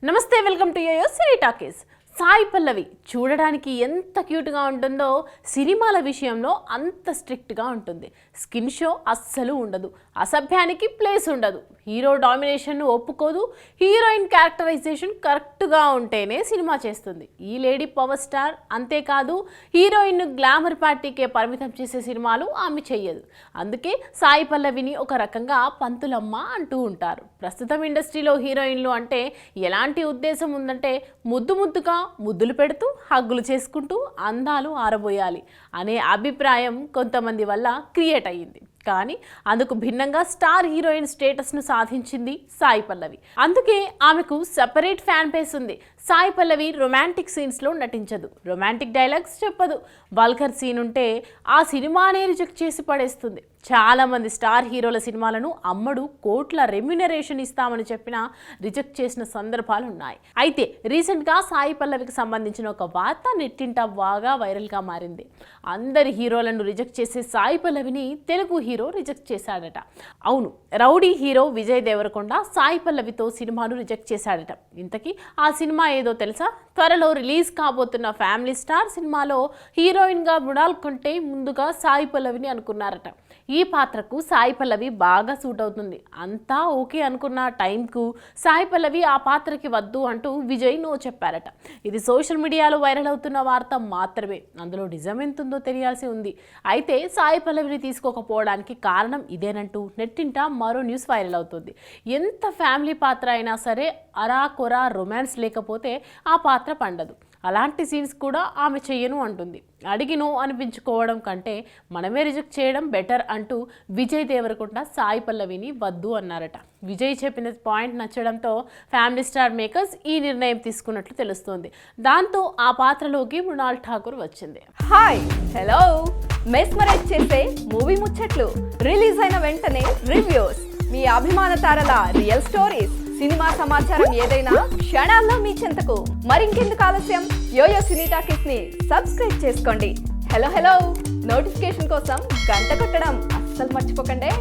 నమస్తే, welcome to YoYo Cine Talkies. Sai Pallavi చూడడానికి ఎంత క్యూట్గా ఉంటుందో సినిమాల విషయంలో అంత స్ట్రిక్ట్గా ఉంటుంది. స్కిన్ షో అస్సలు ఉండదు, అసభ్యానికి ప్లేస్ ఉండదు, హీరో డామినేషన్ను ఒప్పుకోదు, హీరోయిన్ క్యారెక్టరైజేషన్ కరెక్ట్గా ఉంటేనే సినిమా చేస్తుంది. ఈ లేడీ పవర్ స్టార్. అంతేకాదు హీరోయిన్ను గ్లామర్ పార్టీకే పరిమితం చేసే సినిమాలు ఆమె చెయ్యదు. అందుకే సాయి పల్లవిని ఒక రకంగా పంతులమ్మ అంటూ ఉంటారు. ప్రస్తుతం ఇండస్ట్రీలో హీరోయిన్లు అంటే ఎలాంటి ఉద్దేశం ఉందంటే ముద్దుగా ముద్దులు పెడుతూ హగ్గులు చేసుకుంటూ అందాలు ఆరబోయాలి అనే అభిప్రాయం కొంతమంది వల్ల క్రియేట్ అయ్యింది. కానీ అందుకు భిన్నంగా స్టార్ హీరోయిన్ స్టేటస్ను సాధించింది సాయి పల్లవి. అందుకే ఆమెకు సెపరేట్ ఫ్యాన్ బేస్ ఉంది. Sai Pallavi romantic సీన్స్లో నటించదు, romantic dialogues చెప్పదు. వల్గర్ సీన్ ఉంటే ఆ సినిమానే రిజెక్ట్ చేసి పడేస్తుంది. చాలామంది స్టార్ హీరోల సినిమాలను అమ్మడు కోట్ల రెమ్యునరేషన్ ఇస్తామని చెప్పినా రిజెక్ట్ చేసిన సందర్భాలు ఉన్నాయి. అయితే రీసెంట్గా సాయి పల్లవికి సంబంధించిన ఒక వార్త నెట్టింట బాగా వైరల్గా మారింది. అందరి హీరోలను రిజెక్ట్ చేసే సాయి పల్లవిని తెలుగు హీరో రిజెక్ట్ చేశాడట. అవును, రౌడీ హీరో విజయ్ దేవరకొండ సాయి పల్లవితో సినిమాను రిజెక్ట్ చేశాడట. ఇంతకీ ఆ సినిమా ఏదో తెలుసా? త్వరలో రిలీజ్ కాబోతున్న ఫ్యామిలీ స్టార్ సినిమాలో హీరోయిన్గా మృణాల్ కంటే ముందుగా సాయి పల్లవిని అనుకున్నారట. ఈ పాత్రకు సాయి పల్లవి బాగా సూట్ అవుతుంది. అంతా ఓకే అనుకున్న టైంకు సాయి పల్లవి ఆ పాత్రకి వద్దు అంటూ విజయ్ నో చెప్పారట. ఇది సోషల్ మీడియాలో వైరల్ అవుతున్న వార్త మాత్రమే. అందులో నిజం ఎంతుందో తెలియాల్సి ఉంది. అయితే సాయి పల్లవిని తీసుకోకపోవడానికి కారణం ఇదేనంటూ నెట్టింట మరో న్యూస్ వైరల్ అవుతుంది. ఎంత ఫ్యామిలీ పాత్ర అయినా సరే అరా కొరా రొమాన్స్ లేకపోతే ఆ పాత్ర పండదు. అలాంటి సీన్స్ కూడా ఆమె చెయ్యను అంటుంది. అడిగినో అనిపించుకోవడం కంటే మనమే రిజెక్ట్ చేయడం బెటర్ అంటూ విజయ్ దేవరకొండ సాయి పల్లవిని వద్దు అన్నారట. విజయ్ చెప్పిన పాయింట్ నచ్చడంతో ఫ్యామిలీ స్టార్ మేకర్స్ ఈ నిర్ణయం తీసుకున్నట్లు తెలుస్తోంది. దాంతో ఆ పాత్రలోకి మృణాల్ ఠాకూర్ వచ్చింది. Hi, hello. మెస్మరైజ్ చేసే మూవీ ముచ్చట్లు, రిలీజ్ అయిన వెంటనే రివ్యూస్, మీ అభిమాన తారల రియల్ స్టోరీస్, సినిమా సమాచారం ఏదైనా క్షణాల్లో మీ చెంతకు. మరింకెందుకు ఆలస్యం, యోయో సినీ టాకీస్ ని సబ్స్క్రైబ్ చేసుకోండి. హలో నోటిఫికేషన్ కోసం గంట కొట్టడం అస్సలు మర్చిపోకండి.